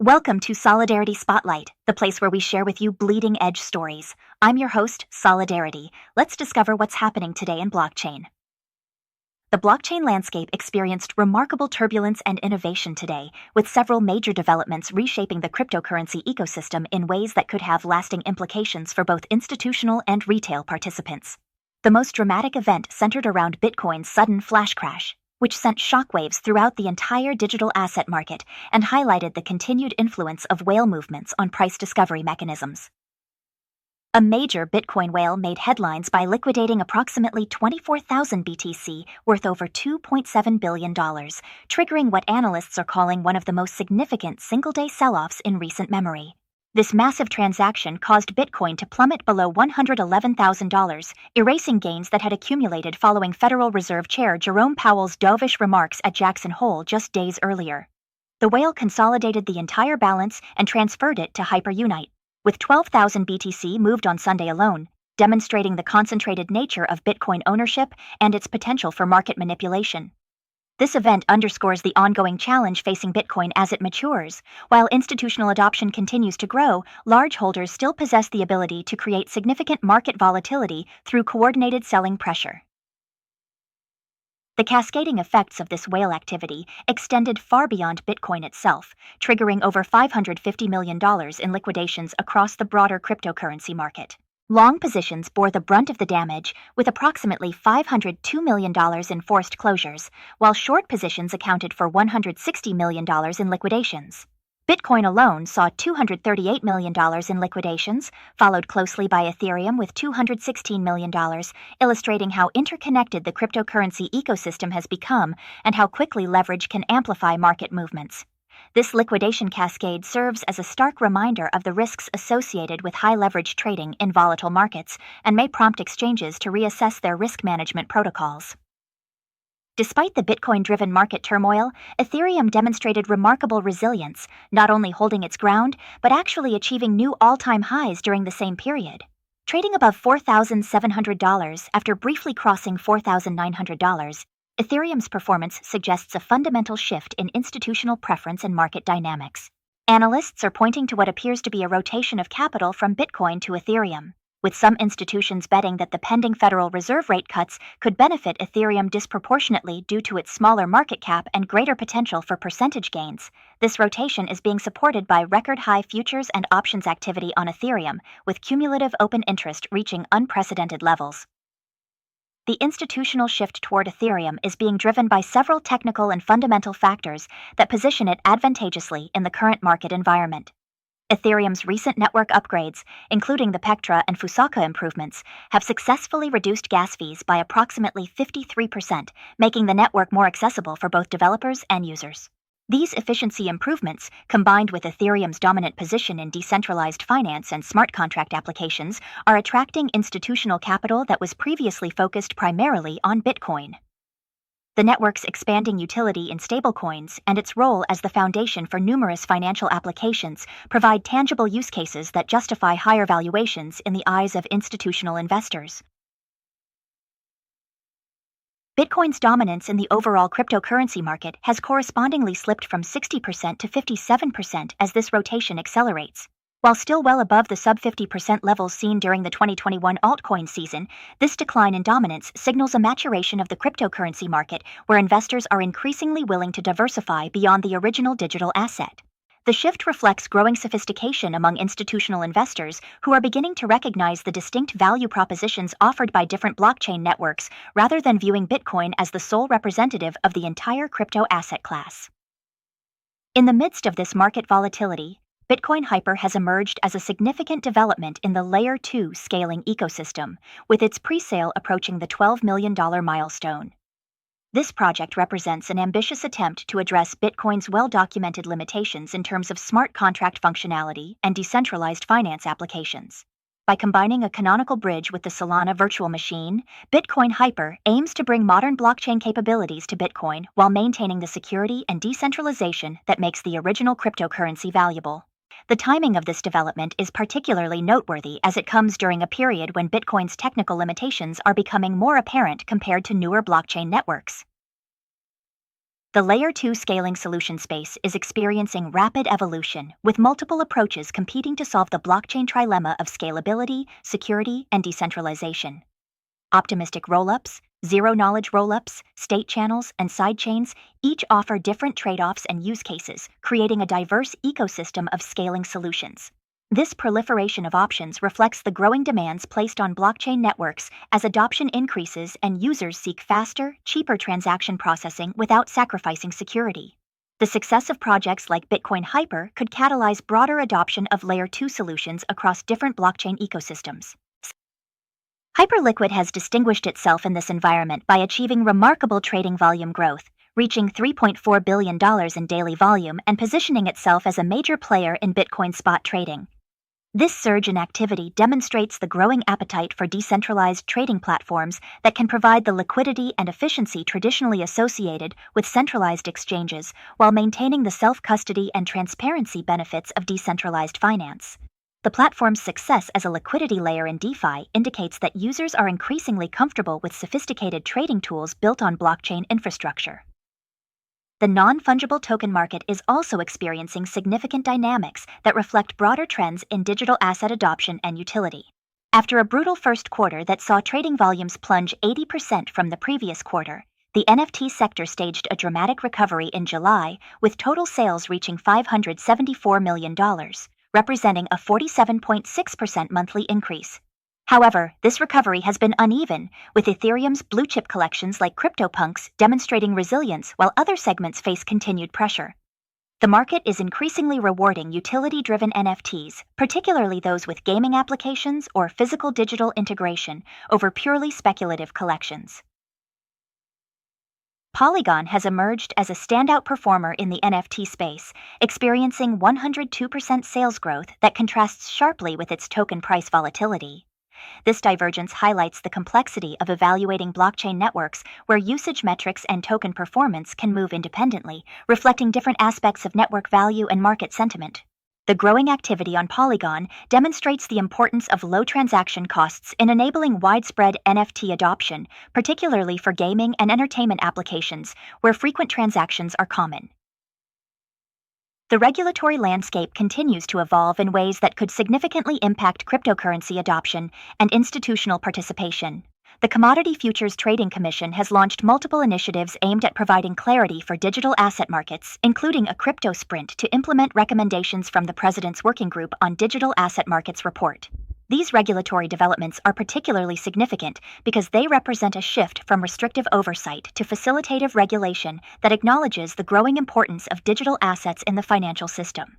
Welcome to Solidarity Spotlight, the place where we share with you bleeding edge stories. I'm your host, Solidarity. Let's discover what's happening today in blockchain. The blockchain landscape experienced remarkable turbulence and innovation today, with several major developments reshaping the cryptocurrency ecosystem in ways that could have lasting implications for both institutional and retail participants. The most dramatic event centered around Bitcoin's sudden flash crash, which sent shockwaves throughout the entire digital asset market and highlighted the continued influence of whale movements on price discovery mechanisms. A major Bitcoin whale made headlines by liquidating approximately 24,000 BTC worth over $2.7 billion, triggering what analysts are calling one of the most significant single-day sell-offs in recent memory. This massive transaction caused Bitcoin to plummet below $111,000, erasing gains that had accumulated following Federal Reserve Chair Jerome Powell's dovish remarks at Jackson Hole just days earlier. The whale consolidated the entire balance and transferred it to Hyperunite, with 12,000 BTC moved on Sunday alone, demonstrating the concentrated nature of Bitcoin ownership and its potential for market manipulation. This event underscores the ongoing challenge facing Bitcoin as it matures. While institutional adoption continues to grow, large holders still possess the ability to create significant market volatility through coordinated selling pressure. The cascading effects of this whale activity extended far beyond Bitcoin itself, triggering over $550 million in liquidations across the broader cryptocurrency market. Long positions bore the brunt of the damage, with approximately $502 million in forced closures, while short positions accounted for $160 million in liquidations. Bitcoin alone saw $238 million in liquidations, followed closely by Ethereum with $216 million, illustrating how interconnected the cryptocurrency ecosystem has become and how quickly leverage can amplify market movements. This liquidation cascade serves as a stark reminder of the risks associated with high-leverage trading in volatile markets and may prompt exchanges to reassess their risk management protocols. Despite the Bitcoin-driven market turmoil, Ethereum demonstrated remarkable resilience, not only holding its ground, but actually achieving new all-time highs during the same period. Trading above $4,700 after briefly crossing $4,900, Ethereum's performance suggests a fundamental shift in institutional preference and market dynamics. Analysts are pointing to what appears to be a rotation of capital from Bitcoin to Ethereum, with some institutions betting that the pending Federal Reserve rate cuts could benefit Ethereum disproportionately due to its smaller market cap and greater potential for percentage gains. This rotation is being supported by record-high futures and options activity on Ethereum, with cumulative open interest reaching unprecedented levels. The institutional shift toward Ethereum is being driven by several technical and fundamental factors that position it advantageously in the current market environment. Ethereum's recent network upgrades, including the Pectra and Fusaka improvements, have successfully reduced gas fees by approximately 53%, making the network more accessible for both developers and users. These efficiency improvements, combined with Ethereum's dominant position in decentralized finance and smart contract applications, are attracting institutional capital that was previously focused primarily on Bitcoin. The network's expanding utility in stablecoins and its role as the foundation for numerous financial applications provide tangible use cases that justify higher valuations in the eyes of institutional investors. Bitcoin's dominance in the overall cryptocurrency market has correspondingly slipped from 60% to 57% as this rotation accelerates. While still well above the sub-50% levels seen during the 2021 altcoin season, this decline in dominance signals a maturation of the cryptocurrency market where investors are increasingly willing to diversify beyond the original digital asset. The shift reflects growing sophistication among institutional investors who are beginning to recognize the distinct value propositions offered by different blockchain networks rather than viewing Bitcoin as the sole representative of the entire crypto asset class. In the midst of this market volatility, Bitcoin Hyper has emerged as a significant development in the Layer 2 scaling ecosystem, with its pre-sale approaching the $12 million milestone. This project represents an ambitious attempt to address Bitcoin's well-documented limitations in terms of smart contract functionality and decentralized finance applications. By combining a canonical bridge with the Solana virtual machine, Bitcoin Hyper aims to bring modern blockchain capabilities to Bitcoin while maintaining the security and decentralization that makes the original cryptocurrency valuable. The timing of this development is particularly noteworthy as it comes during a period when Bitcoin's technical limitations are becoming more apparent compared to newer blockchain networks. The Layer 2 scaling solution space is experiencing rapid evolution, with multiple approaches competing to solve the blockchain trilemma of scalability, security, and decentralization. Optimistic rollups, zero-knowledge rollups, state channels, and sidechains each offer different trade-offs and use cases, creating a diverse ecosystem of scaling solutions. This proliferation of options reflects the growing demands placed on blockchain networks as adoption increases and users seek faster, cheaper transaction processing without sacrificing security. The success of projects like Bitcoin Hyper could catalyze broader adoption of Layer 2 solutions across different blockchain ecosystems. Hyperliquid has distinguished itself in this environment by achieving remarkable trading volume growth, reaching $3.4 billion in daily volume and positioning itself as a major player in Bitcoin spot trading. This surge in activity demonstrates the growing appetite for decentralized trading platforms that can provide the liquidity and efficiency traditionally associated with centralized exchanges while maintaining the self-custody and transparency benefits of decentralized finance. The platform's success as a liquidity layer in DeFi indicates that users are increasingly comfortable with sophisticated trading tools built on blockchain infrastructure. The non-fungible token market is also experiencing significant dynamics that reflect broader trends in digital asset adoption and utility. After a brutal first quarter that saw trading volumes plunge 80% from the previous quarter, the NFT sector staged a dramatic recovery in July, with total sales reaching $574 million, representing a 47.6% monthly increase. However, this recovery has been uneven, with Ethereum's blue-chip collections like CryptoPunks demonstrating resilience while other segments face continued pressure. The market is increasingly rewarding utility-driven NFTs, particularly those with gaming applications or physical-digital integration, over purely speculative collections. Polygon has emerged as a standout performer in the NFT space, experiencing 102% sales growth that contrasts sharply with its token price volatility. This divergence highlights the complexity of evaluating blockchain networks where usage metrics and token performance can move independently, reflecting different aspects of network value and market sentiment. The growing activity on Polygon demonstrates the importance of low transaction costs in enabling widespread NFT adoption, particularly for gaming and entertainment applications, where frequent transactions are common. The regulatory landscape continues to evolve in ways that could significantly impact cryptocurrency adoption and institutional participation. The Commodity Futures Trading Commission has launched multiple initiatives aimed at providing clarity for digital asset markets, including a crypto sprint to implement recommendations from the President's Working Group on Digital Asset Markets report. These regulatory developments are particularly significant because they represent a shift from restrictive oversight to facilitative regulation that acknowledges the growing importance of digital assets in the financial system.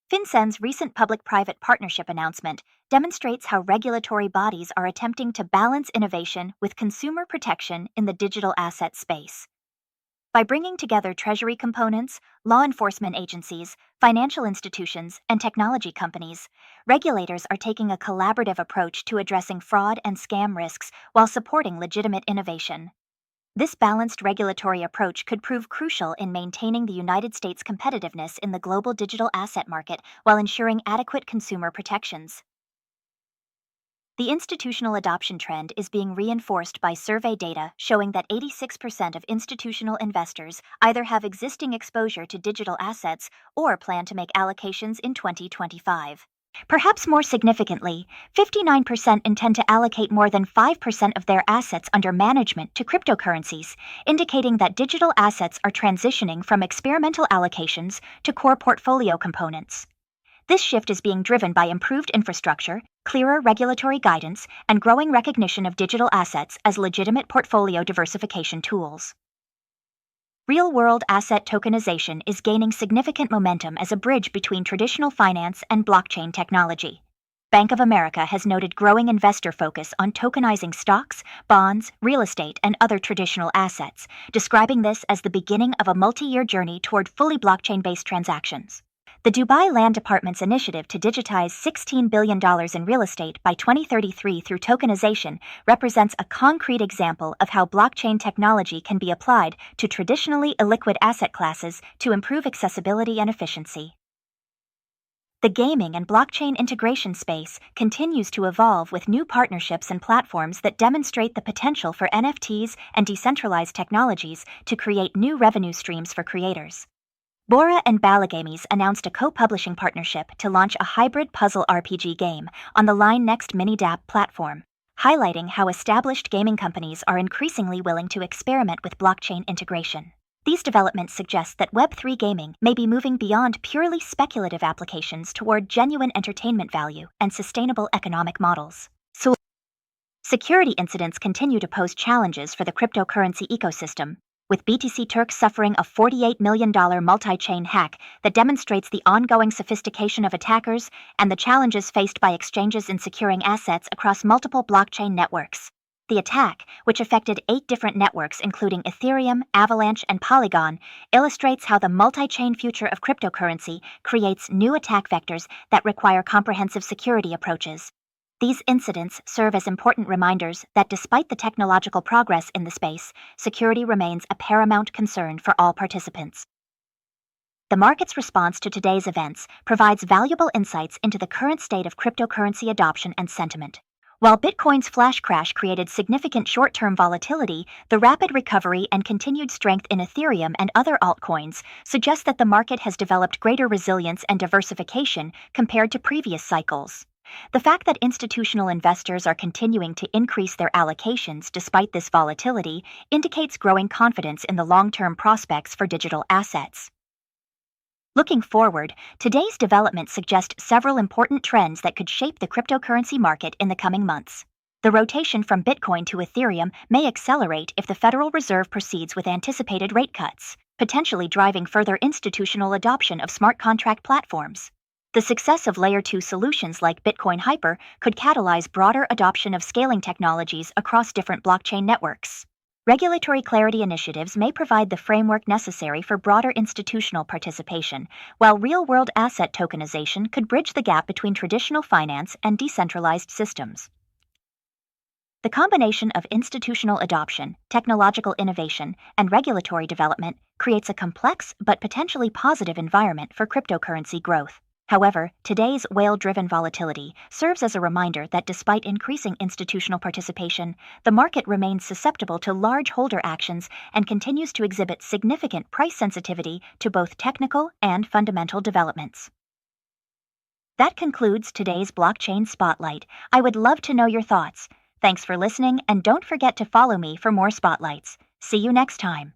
FinCEN's recent public-private partnership announcement demonstrates how regulatory bodies are attempting to balance innovation with consumer protection in the digital asset space. By bringing together treasury components, law enforcement agencies, financial institutions, and technology companies, regulators are taking a collaborative approach to addressing fraud and scam risks while supporting legitimate innovation. This balanced regulatory approach could prove crucial in maintaining the United States' competitiveness in the global digital asset market while ensuring adequate consumer protections. The institutional adoption trend is being reinforced by survey data showing that 86% of institutional investors either have existing exposure to digital assets or plan to make allocations in 2025. Perhaps more significantly, 59% intend to allocate more than 5% of their assets under management to cryptocurrencies, indicating that digital assets are transitioning from experimental allocations to core portfolio components. This shift is being driven by improved infrastructure, clearer regulatory guidance, and growing recognition of digital assets as legitimate portfolio diversification tools. Real-world asset tokenization is gaining significant momentum as a bridge between traditional finance and blockchain technology. Bank of America has noted growing investor focus on tokenizing stocks, bonds, real estate, and other traditional assets, describing this as the beginning of a multi-year journey toward fully blockchain-based transactions. The Dubai Land Department's initiative to digitize $16 billion in real estate by 2033 through tokenization represents a concrete example of how blockchain technology can be applied to traditionally illiquid asset classes to improve accessibility and efficiency. The gaming and blockchain integration space continues to evolve with new partnerships and platforms that demonstrate the potential for NFTs and decentralized technologies to create new revenue streams for creators. Bora and Balagames announced a co-publishing partnership to launch a hybrid puzzle RPG game on the Line Next Mini-DApp platform, highlighting how established gaming companies are increasingly willing to experiment with blockchain integration. These developments suggest that Web3 gaming may be moving beyond purely speculative applications toward genuine entertainment value and sustainable economic models. Security incidents continue to pose challenges for the cryptocurrency ecosystem, with BTC Turk suffering a $48 million multi-chain hack that demonstrates the ongoing sophistication of attackers and the challenges faced by exchanges in securing assets across multiple blockchain networks. The attack, which affected 8 different networks including Ethereum, Avalanche, and Polygon, illustrates how the multi-chain future of cryptocurrency creates new attack vectors that require comprehensive security approaches. These incidents serve as important reminders that despite the technological progress in the space, security remains a paramount concern for all participants. The market's response to today's events provides valuable insights into the current state of cryptocurrency adoption and sentiment. While Bitcoin's flash crash created significant short-term volatility, the rapid recovery and continued strength in Ethereum and other altcoins suggest that the market has developed greater resilience and diversification compared to previous cycles. The fact that institutional investors are continuing to increase their allocations despite this volatility indicates growing confidence in the long-term prospects for digital assets. Looking forward, today's developments suggest several important trends that could shape the cryptocurrency market in the coming months. The rotation from Bitcoin to Ethereum may accelerate if the Federal Reserve proceeds with anticipated rate cuts, potentially driving further institutional adoption of smart contract platforms. The success of Layer 2 solutions like Bitcoin Hyper could catalyze broader adoption of scaling technologies across different blockchain networks. Regulatory clarity initiatives may provide the framework necessary for broader institutional participation, while real-world asset tokenization could bridge the gap between traditional finance and decentralized systems. The combination of institutional adoption, technological innovation, and regulatory development creates a complex but potentially positive environment for cryptocurrency growth. However, today's whale-driven volatility serves as a reminder that despite increasing institutional participation, the market remains susceptible to large holder actions and continues to exhibit significant price sensitivity to both technical and fundamental developments. That concludes today's Blockchain Spotlight. I would love to know your thoughts. Thanks for listening, and don't forget to follow me for more spotlights. See you next time.